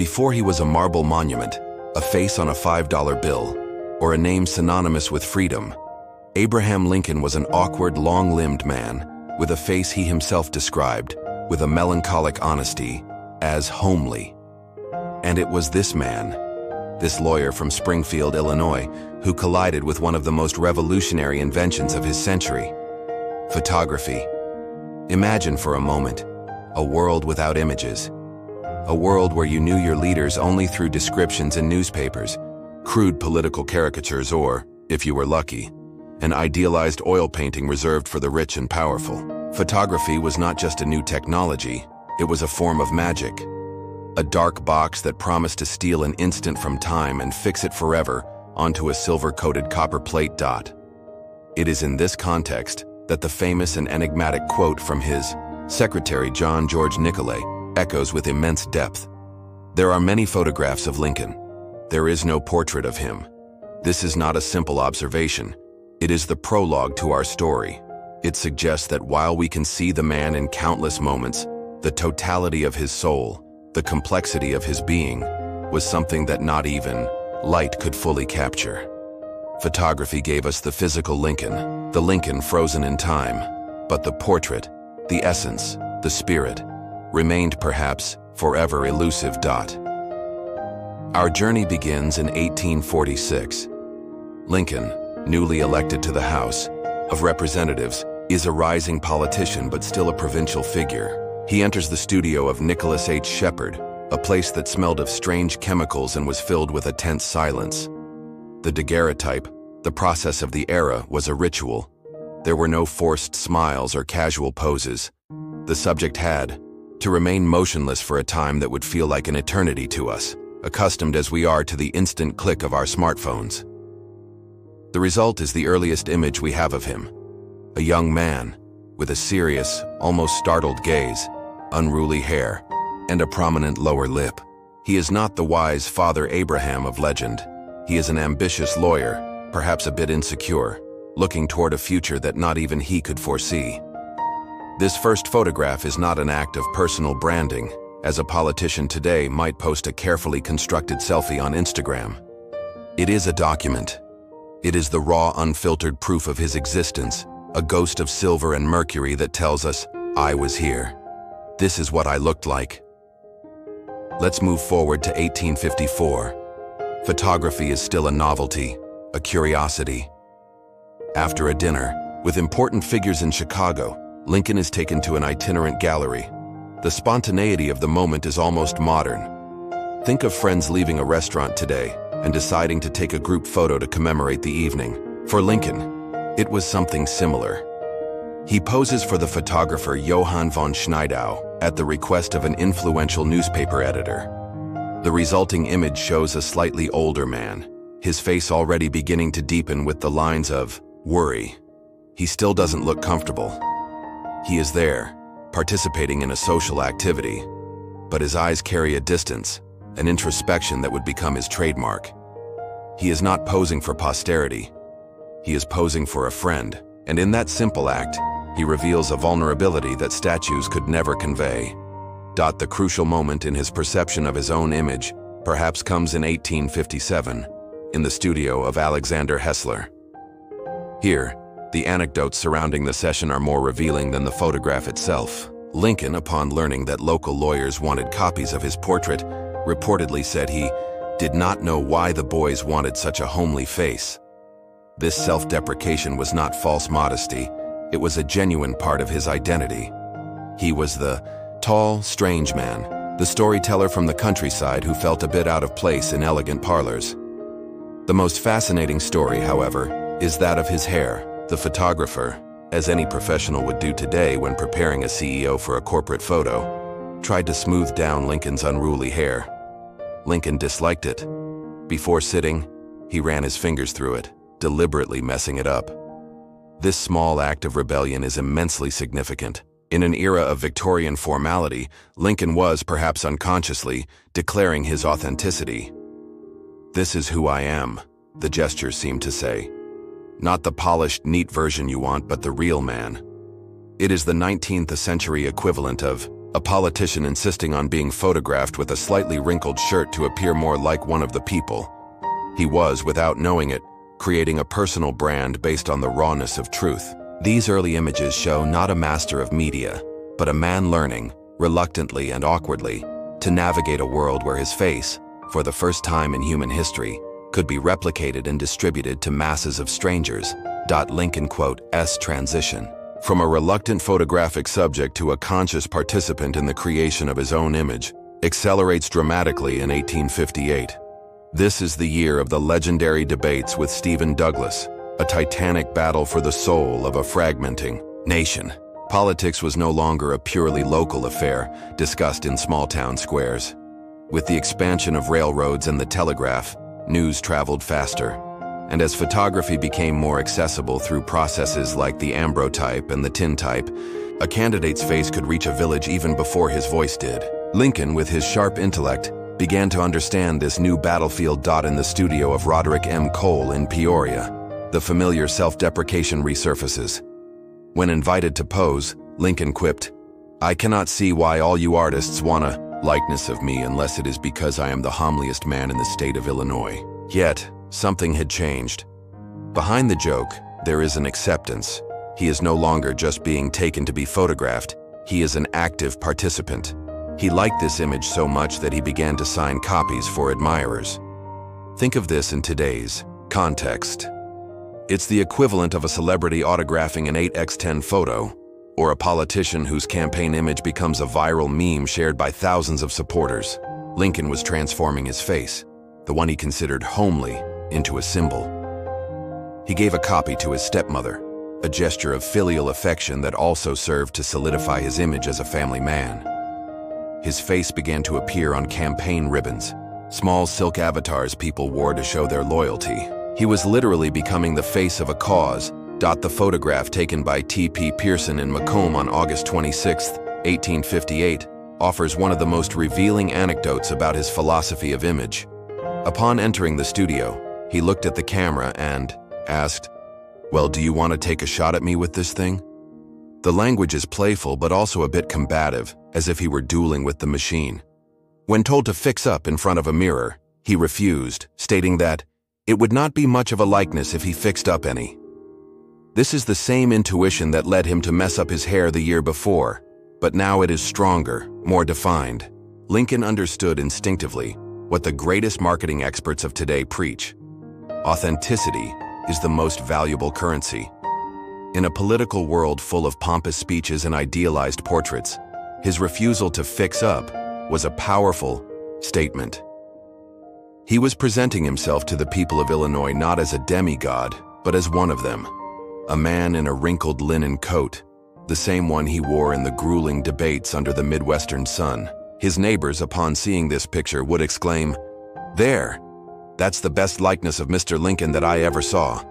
Before he was a marble monument, a face on a $5 bill, or a name synonymous with freedom, Abraham Lincoln was an awkward, long-limbed man with a face he himself described, with a melancholic honesty, as homely. And it was this man, this lawyer from Springfield, Illinois, who collided with one of the most revolutionary inventions of his century: photography. Imagine for a moment a world without images, a world where you knew your leaders only through descriptions in newspapers, crude political caricatures, or, if you were lucky, an idealized oil painting reserved for the rich and powerful. Photography was not just a new technology, it was a form of magic. A dark box that promised to steal an instant from time and fix it forever onto a silver-coated copper plate dot. It is in this context that the famous and enigmatic quote from his secretary John George Nicolay echoes with immense depth. "There are many photographs of Lincoln. There is no portrait of him." This is not a simple observation. It is the prologue to our story. It suggests that while we can see the man in countless moments, the totality of his soul, the complexity of his being, was something that not even light could fully capture. Photography gave us the physical Lincoln, the Lincoln frozen in time, but the portrait, the essence, the spirit, remained perhaps forever elusive. Our journey begins in 1846. Lincoln, newly elected to the House of Representatives, is a rising politician but still a provincial figure. He enters the studio of Nicholas H. Shepard, a place that smelled of strange chemicals and was filled with a tense silence. The Daguerreotype, the process of the era, was a ritual. There were no forced smiles or casual poses. The subject had to remain motionless for a time that would feel like an eternity to us, accustomed as we are to the instant click of our smartphones. The result is the earliest image we have of him: a young man with a serious, almost startled gaze, unruly hair, and a prominent lower lip. He is not the wise Father Abraham of legend. He is an ambitious lawyer, perhaps a bit insecure, looking toward a future that not even he could foresee. This first photograph is not an act of personal branding, as a politician today might post a carefully constructed selfie on Instagram. It is a document. It is the raw, unfiltered proof of his existence, a ghost of silver and mercury that tells us, "I was here. This is what I looked like." Let's move forward to 1854. Photography is still a novelty, a curiosity. After a dinner, with important figures in Chicago, Lincoln is taken to an itinerant gallery. The spontaneity of the moment is almost modern. Think of friends leaving a restaurant today and deciding to take a group photo to commemorate the evening. For Lincoln, it was something similar. He poses for the photographer Johann von Schneidau at the request of an influential newspaper editor. The resulting image shows a slightly older man, his face already beginning to deepen with the lines of worry. He still doesn't look comfortable. He is there, participating in a social activity, but his eyes carry a distance, an introspection that would become his trademark. He is not posing for posterity. He is posing for a friend, and in that simple act, he reveals a vulnerability that statues could never convey. The crucial moment in his perception of his own image perhaps comes in 1857, in the studio of Alexander Hessler. Here, the anecdotes surrounding the session are more revealing than the photograph itself. Lincoln, upon learning that local lawyers wanted copies of his portrait, reportedly said he did not know why the boys wanted such a homely face. This self-deprecation was not false modesty, it was a genuine part of his identity. He was the tall, strange man, the storyteller from the countryside who felt a bit out of place in elegant parlors. The most fascinating story, however, is that of his hair. The photographer, as any professional would do today when preparing a CEO for a corporate photo, tried to smooth down Lincoln's unruly hair. Lincoln disliked it. Before sitting, he ran his fingers through it, deliberately messing it up. This small act of rebellion is immensely significant. In an era of Victorian formality, Lincoln was, perhaps unconsciously, declaring his authenticity. "This is who I am," the gesture seemed to say. Not the polished, neat version you want, but the real man. It is the 19th century equivalent of a politician insisting on being photographed with a slightly wrinkled shirt to appear more like one of the people. He was, without knowing it, creating a personal brand based on the rawness of truth. These early images show not a master of media, but a man learning, reluctantly and awkwardly, to navigate a world where his face, for the first time in human history, could be replicated and distributed to masses of strangers. Lincoln quote-s transition. From a reluctant photographic subject to a conscious participant in the creation of his own image, accelerates dramatically in 1858. This is the year of the legendary debates with Stephen Douglas, a titanic battle for the soul of a fragmenting nation. Politics was no longer a purely local affair, discussed in small-town squares. With the expansion of railroads and the telegraph, news traveled faster. And as photography became more accessible through processes like the ambrotype and the tintype, a candidate's face could reach a village even before his voice did. Lincoln, with his sharp intellect, began to understand this new battlefield. In the studio of Roderick M. Cole in Peoria, the familiar self-deprecation resurfaces. When invited to pose, Lincoln quipped, "I cannot see why all you artists want a likeness of me unless it is because I am the homeliest man in the state of Illinois." Yet, something had changed. Behind the joke, there is an acceptance. He is no longer just being taken to be photographed. He is an active participant. He liked this image so much that he began to sign copies for admirers. Think of this in today's context. It's the equivalent of a celebrity autographing an 8x10 photo, or a politician whose campaign image becomes a viral meme shared by thousands of supporters. Lincoln was transforming his face, the one he considered homely, into a symbol. He gave a copy to his stepmother, a gesture of filial affection that also served to solidify his image as a family man. His face began to appear on campaign ribbons, small silk avatars people wore to show their loyalty. He was literally becoming the face of a cause. The photograph taken by T.P. Pearson in Macomb on August 26, 1858, offers one of the most revealing anecdotes about his philosophy of image. Upon entering the studio, he looked at the camera and asked, "Well, do you want to take a shot at me with this thing?" The language is playful but also a bit combative, as if he were dueling with the machine. When told to fix up in front of a mirror, he refused, stating that it would not be much of a likeness if he fixed up any. This is the same intuition that led him to mess up his hair the year before, but now it is stronger, more defined. Lincoln understood instinctively what the greatest marketing experts of today preach. Authenticity is the most valuable currency. In a political world full of pompous speeches and idealized portraits, his refusal to fix up was a powerful statement. He was presenting himself to the people of Illinois not as a demigod, but as one of them. A man in a wrinkled linen coat, the same one he wore in the grueling debates under the Midwestern sun. His neighbors, upon seeing this picture, would exclaim, "There! That's the best likeness of Mr. Lincoln that I ever saw."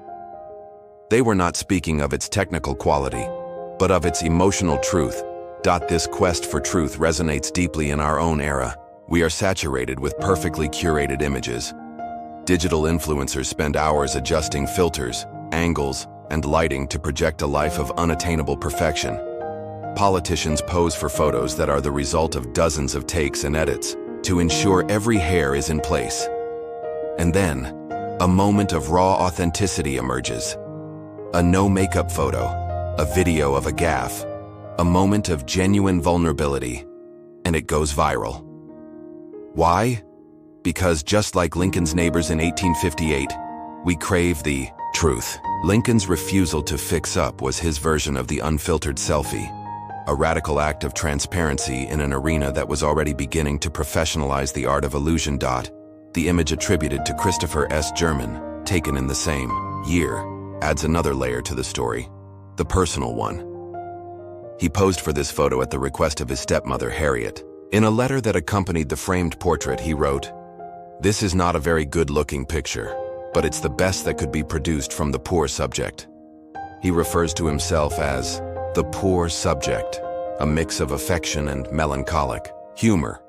They were not speaking of its technical quality, but of its emotional truth. This quest for truth resonates deeply in our own era. We are saturated with perfectly curated images. Digital influencers spend hours adjusting filters, angles, and lighting to project a life of unattainable perfection. Politicians pose for photos that are the result of dozens of takes and edits to ensure every hair is in place. And then, a moment of raw authenticity emerges. A no-makeup photo, a video of a gaffe, a moment of genuine vulnerability, and it goes viral. Why? Because just like Lincoln's neighbors in 1858, we crave the truth. Lincoln's refusal to fix up was his version of the unfiltered selfie, a radical act of transparency in an arena that was already beginning to professionalize the art of illusion. The image attributed to Christopher S. German, taken in the same year, adds another layer to the story, the personal one. He posed for this photo at the request of his stepmother, Harriet. In a letter that accompanied the framed portrait, he wrote, "This is not a very good-looking picture, but it's the best that could be produced from the poor subject." He refers to himself as the poor subject, a mix of affection and melancholic humor.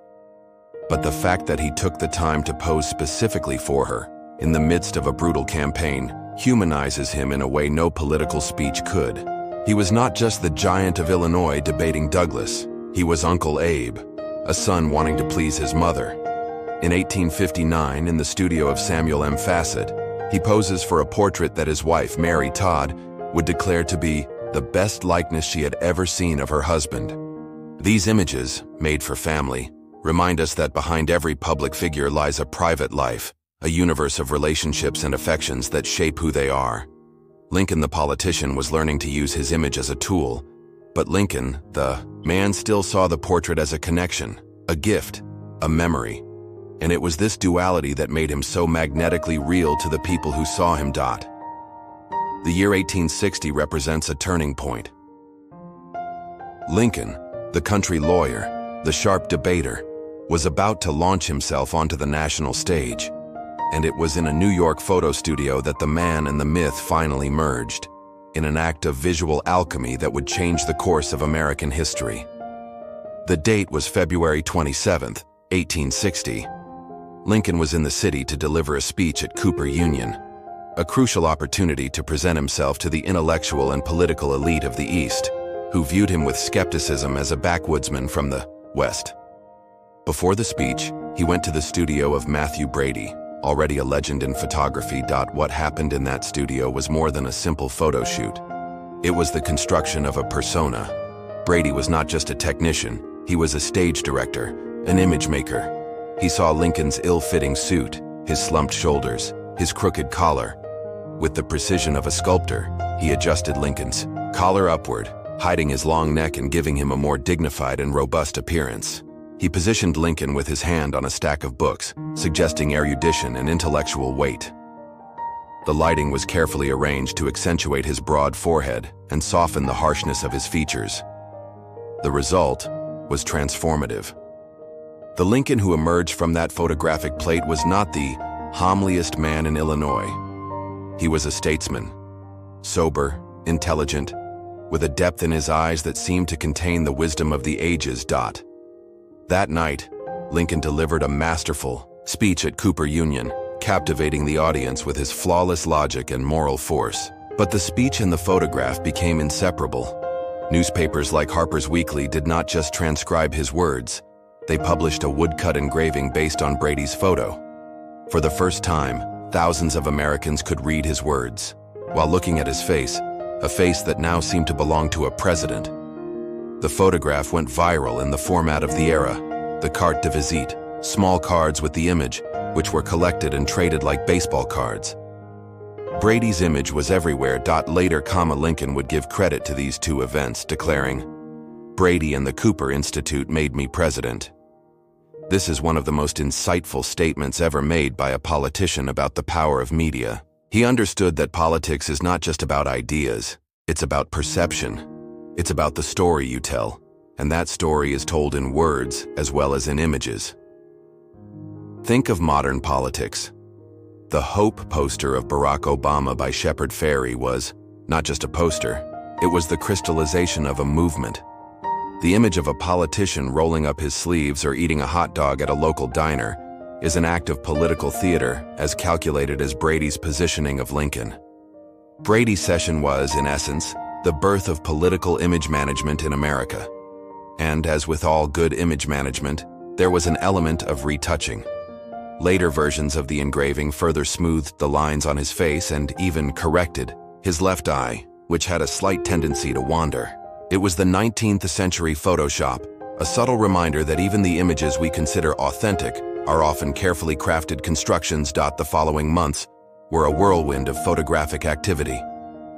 But the fact that he took the time to pose specifically for her, in the midst of a brutal campaign, humanizes him in a way no political speech could. He was not just the giant of Illinois debating Douglas. He was Uncle Abe, a son wanting to please his mother. In 1859, in the studio of Samuel M. Fassett, he poses for a portrait that his wife, Mary Todd, would declare to be the best likeness she had ever seen of her husband. These images, made for family, remind us that behind every public figure lies a private life, a universe of relationships and affections that shape who they are. Lincoln the politician was learning to use his image as a tool, but Lincoln, the man, still saw the portrait as a connection, a gift, a memory. And it was this duality that made him so magnetically real to the people who saw him. The year 1860 represents a turning point. Lincoln, the country lawyer, the sharp debater, was about to launch himself onto the national stage, and it was in a New York photo studio that the man and the myth finally merged, in an act of visual alchemy that would change the course of American history. The date was February 27, 1860. Lincoln was in the city to deliver a speech at Cooper Union, a crucial opportunity to present himself to the intellectual and political elite of the East, who viewed him with skepticism as a backwoodsman from the West. Before the speech, he went to the studio of Matthew Brady, already a legend in photography. What happened in that studio was more than a simple photo shoot. It was the construction of a persona. Brady was not just a technician, he was a stage director, an image maker. He saw Lincoln's ill-fitting suit, his slumped shoulders, his crooked collar. With the precision of a sculptor, he adjusted Lincoln's collar upward, hiding his long neck and giving him a more dignified and robust appearance. He positioned Lincoln with his hand on a stack of books, suggesting erudition and intellectual weight. The lighting was carefully arranged to accentuate his broad forehead and soften the harshness of his features. The result was transformative. The Lincoln who emerged from that photographic plate was not the homeliest man in Illinois. He was a statesman, sober, intelligent, with a depth in his eyes that seemed to contain the wisdom of the ages. That night, Lincoln delivered a masterful speech at Cooper Union, captivating the audience with his flawless logic and moral force. But the speech and the photograph became inseparable. Newspapers like Harper's Weekly did not just transcribe his words, they published a woodcut engraving based on Brady's photo. For the first time, thousands of Americans could read his words, while looking at his face, a face that now seemed to belong to a president. The photograph went viral in the format of the era, the carte de visite, small cards with the image, which were collected and traded like baseball cards. Brady's image was everywhere. Later, Lincoln would give credit to these two events, declaring, "Brady and the Cooper Institute made me president." This is one of the most insightful statements ever made by a politician about the power of media. He understood that politics is not just about ideas, it's about perception. It's about the story you tell, and that story is told in words as well as in images. Think of modern politics. The Hope poster of Barack Obama by Shepard Fairey was not just a poster, it was the crystallization of a movement. The image of a politician rolling up his sleeves or eating a hot dog at a local diner is an act of political theater as calculated as Brady's positioning of Lincoln. Brady's session was, in essence, the birth of political image management in America. And as with all good image management, there was an element of retouching. Later versions of the engraving further smoothed the lines on his face and even corrected his left eye, which had a slight tendency to wander. It was the 19th century Photoshop, a subtle reminder that even the images we consider authentic are often carefully crafted constructions. The following months were a whirlwind of photographic activity.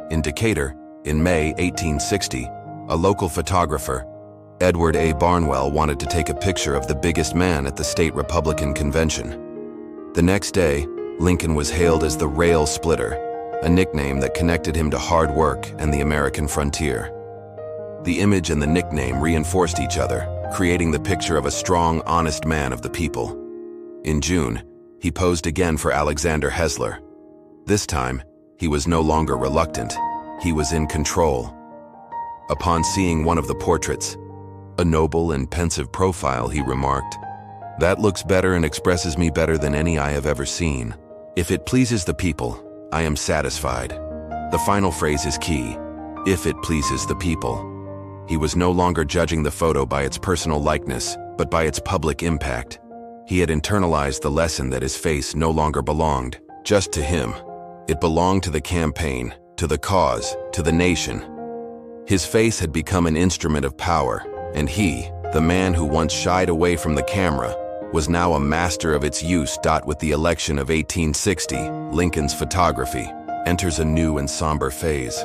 In Decatur, in May 1860, a local photographer, Edward A. Barnwell, wanted to take a picture of the biggest man at the state Republican convention. The next day, Lincoln was hailed as the Rail Splitter, a nickname that connected him to hard work and the American frontier. The image and the nickname reinforced each other, creating the picture of a strong, honest man of the people. In June, he posed again for Alexander Hessler. This time, he was no longer reluctant. He was in control. Upon seeing one of the portraits, a noble and pensive profile, he remarked, "That looks better and expresses me better than any I have ever seen. If it pleases the people, I am satisfied." The final phrase is key. If it pleases the people. He was no longer judging the photo by its personal likeness, but by its public impact. He had internalized the lesson that his face no longer belonged just to him. It belonged to the campaign, to the cause, to the nation. His face had become an instrument of power, and he, the man who once shied away from the camera, was now a master of its use. With the election of 1860, Lincoln's photography enters a new and somber phase.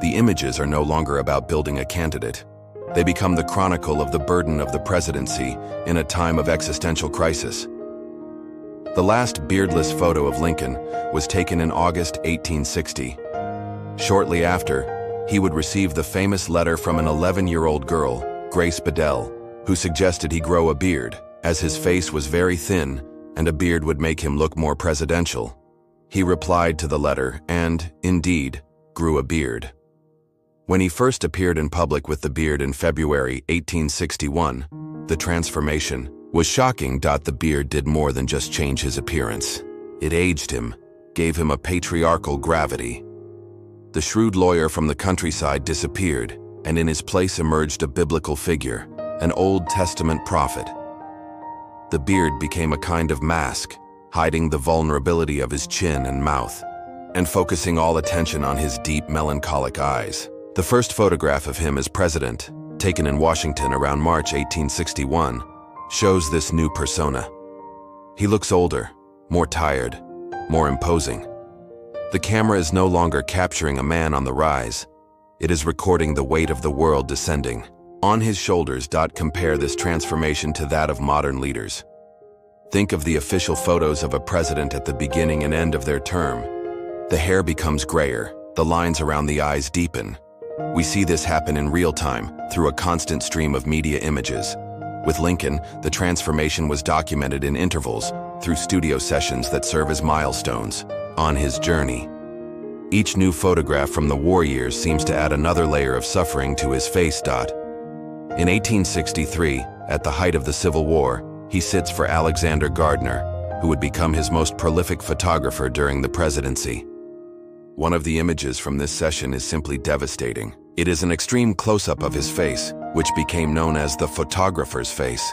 The images are no longer about building a candidate. They become the chronicle of the burden of the presidency in a time of existential crisis. The last beardless photo of Lincoln was taken in August 1860. Shortly after, he would receive the famous letter from an 11-year-old girl, Grace Bedell, who suggested he grow a beard, as his face was very thin and a beard would make him look more presidential. He replied to the letter and, indeed, grew a beard. When he first appeared in public with the beard in February 1861, the transformation was shocking. The beard did more than just change his appearance. It aged him, gave him a patriarchal gravity. The shrewd lawyer from the countryside disappeared, and in his place emerged a biblical figure, an Old Testament prophet. The beard became a kind of mask, hiding the vulnerability of his chin and mouth, and focusing all attention on his deep, melancholic eyes. The first photograph of him as president, taken in Washington around March 1861, shows this new persona. He looks older, more tired, more imposing. The camera is no longer capturing a man on the rise. It is recording the weight of the world descending on his shoulders. Compare this transformation to that of modern leaders. Think of the official photos of a president at the beginning and end of their term. The hair becomes grayer, the lines around the eyes deepen. We see this happen in real time through a constant stream of media images. With Lincoln, the transformation was documented in intervals through studio sessions that serve as milestones on his journey. Each new photograph from the war years seems to add another layer of suffering to his face. In 1863, at the height of the Civil War, he sits for Alexander Gardner, who would become his most prolific photographer during the presidency. One of the images from this session is simply devastating. It is an extreme close-up of his face, which became known as the photographer's face.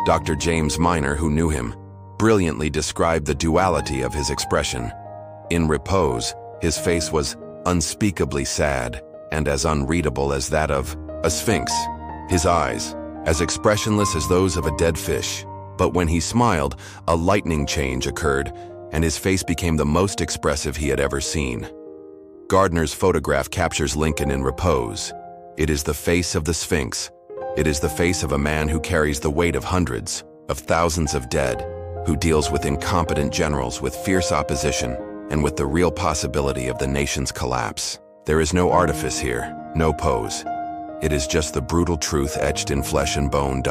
Dr. James Minor, who knew him, brilliantly described the duality of his expression. In repose, his face was unspeakably sad and as unreadable as that of a sphinx. His eyes, as expressionless as those of a dead fish. But when he smiled, a lightning change occurred, and his face became the most expressive he had ever seen. Gardner's photograph captures Lincoln in repose. It is the face of the Sphinx. It is the face of a man who carries the weight of hundreds, of thousands of dead, who deals with incompetent generals, with fierce opposition, and with the real possibility of the nation's collapse. There is no artifice here, no pose. It is just the brutal truth etched in flesh and bone.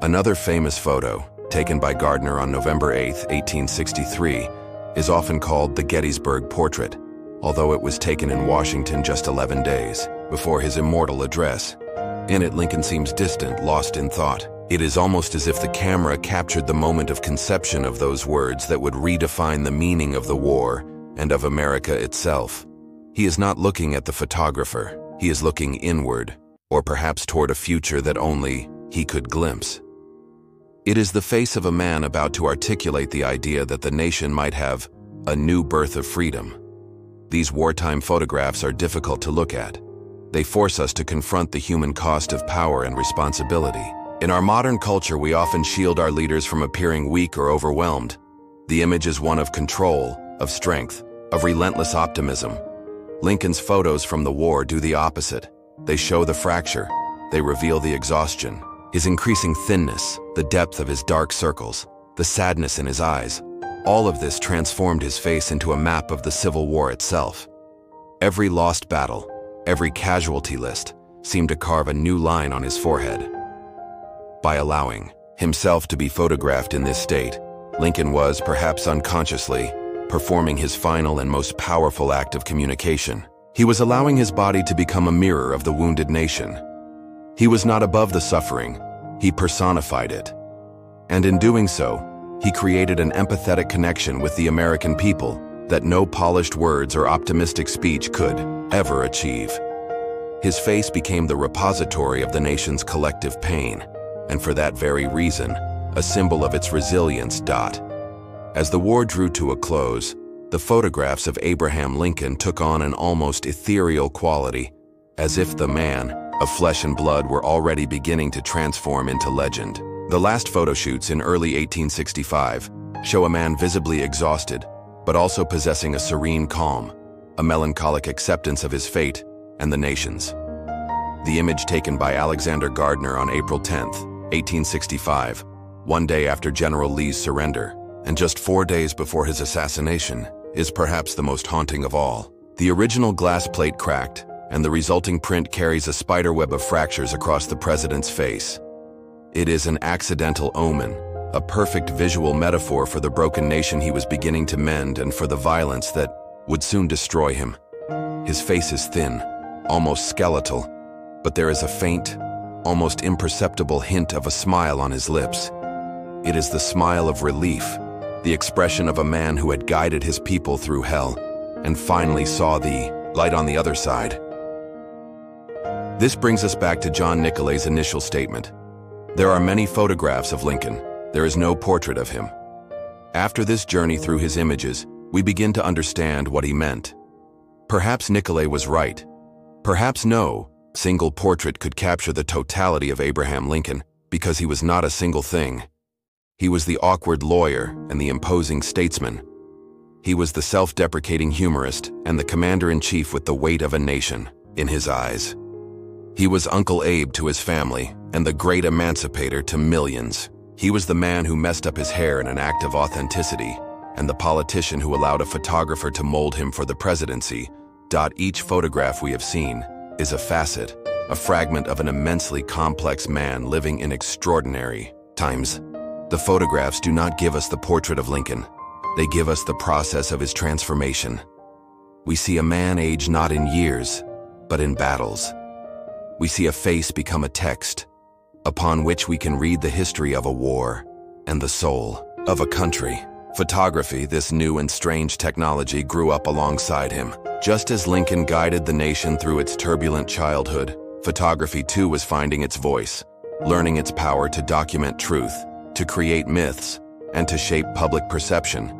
Another famous photo, taken by Gardner on November 8, 1863, is often called the Gettysburg Portrait, although it was taken in Washington just 11 days before his immortal address. In it, Lincoln seems distant, lost in thought. It is almost as if the camera captured the moment of conception of those words that would redefine the meaning of the war and of America itself. He is not looking at the photographer. He is looking inward, or perhaps toward a future that only he could glimpse. It is the face of a man about to articulate the idea that the nation might have a new birth of freedom. These wartime photographs are difficult to look at. They force us to confront the human cost of power and responsibility. In our modern culture, we often shield our leaders from appearing weak or overwhelmed. The image is one of control, of strength, of relentless optimism. Lincoln's photos from the war do the opposite. They show the fracture. They reveal the exhaustion, his increasing thinness, the depth of his dark circles, the sadness in his eyes. All of this transformed his face into a map of the Civil War itself. Every lost battle, every casualty list, seemed to carve a new line on his forehead. By allowing himself to be photographed in this state, Lincoln was, perhaps unconsciously, performing his final and most powerful act of communication. He was allowing his body to become a mirror of the wounded nation. He was not above the suffering, he personified it. And in doing so, he created an empathetic connection with the American people that no polished words or optimistic speech could ever achieve. His face became the repository of the nation's collective pain, and for that very reason, a symbol of its resilience. As the war drew to a close, the photographs of Abraham Lincoln took on an almost ethereal quality, as if the man, of flesh and blood, were already beginning to transform into legend. The last photo shoots in early 1865 show a man visibly exhausted, but also possessing a serene calm, a melancholic acceptance of his fate and the nation's. The image taken by Alexander Gardner on April 10, 1865, one day after General Lee's surrender, and just 4 days before his assassination, is perhaps the most haunting of all. The original glass plate cracked, and the resulting print carries a spiderweb of fractures across the president's face. It is an accidental omen, a perfect visual metaphor for the broken nation he was beginning to mend and for the violence that would soon destroy him. His face is thin, almost skeletal, but there is a faint, almost imperceptible hint of a smile on his lips. It is the smile of relief, the expression of a man who had guided his people through hell and finally saw the light on the other side. This brings us back to John Nicolay's initial statement. There are many photographs of Lincoln. There is no portrait of him. After this journey through his images, we begin to understand what he meant. Perhaps Nicolay was right. Perhaps no single portrait could capture the totality of Abraham Lincoln, because he was not a single thing. He was the awkward lawyer and the imposing statesman. He was the self-deprecating humorist and the commander-in-chief with the weight of a nation in his eyes. He was Uncle Abe to his family and the great emancipator to millions. He was the man who messed up his hair in an act of authenticity and the politician who allowed a photographer to mold him for the presidency. Each photograph we have seen is a facet, a fragment of an immensely complex man living in extraordinary times. The photographs do not give us the portrait of Lincoln. They give us the process of his transformation. We see a man age not in years, but in battles. We see a face become a text, upon which we can read the history of a war and the soul of a country. Photography, this new and strange technology, grew up alongside him. Just as Lincoln guided the nation through its turbulent childhood, photography too was finding its voice, learning its power to document truth, to create myths, and to shape public perception.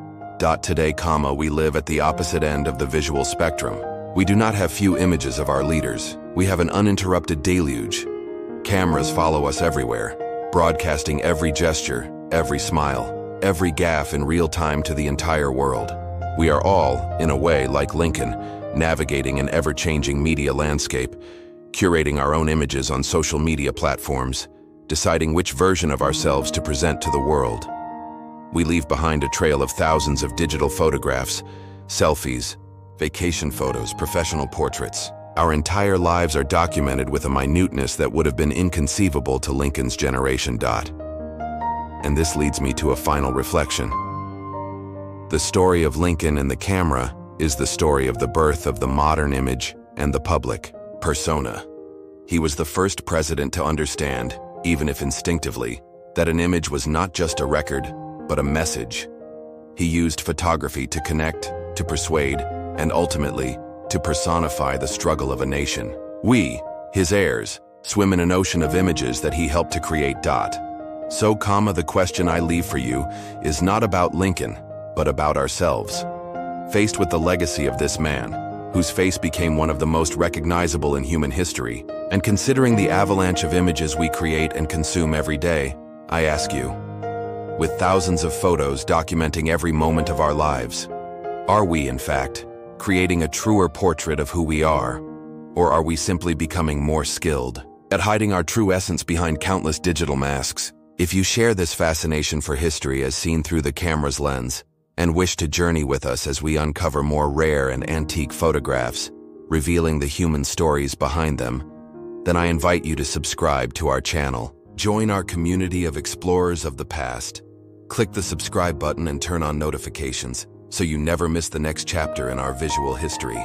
Today, we live at the opposite end of the visual spectrum. We do not have few images of our leaders. We have an uninterrupted deluge. Cameras follow us everywhere, broadcasting every gesture, every smile, every gaffe in real time to the entire world. We are all, in a way, like Lincoln, navigating an ever-changing media landscape, curating our own images on social media platforms, deciding which version of ourselves to present to the world. We leave behind a trail of thousands of digital photographs, selfies, vacation photos, professional portraits. Our entire lives are documented with a minuteness that would have been inconceivable to Lincoln's generation. And this leads me to a final reflection. The story of Lincoln and the camera is the story of the birth of the modern image and the public persona. He was the first president to understand, even if instinctively, that an image was not just a record, but a message. He used photography to connect, to persuade, and ultimately, to personify the struggle of a nation. We, his heirs, swim in an ocean of images that he helped to create. So, the question I leave for you is not about Lincoln, but about ourselves. Faced with the legacy of this man, whose face became one of the most recognizable in human history, and considering the avalanche of images we create and consume every day, I ask you, with thousands of photos documenting every moment of our lives, are we, in fact, creating a truer portrait of who we are, or are we simply becoming more skilled at hiding our true essence behind countless digital masks? If you share this fascination for history as seen through the camera's lens, and wish to journey with us as we uncover more rare and antique photographs, revealing the human stories behind them, then I invite you to subscribe to our channel. Join our community of explorers of the past. Click the subscribe button and turn on notifications so you never miss the next chapter in our visual history.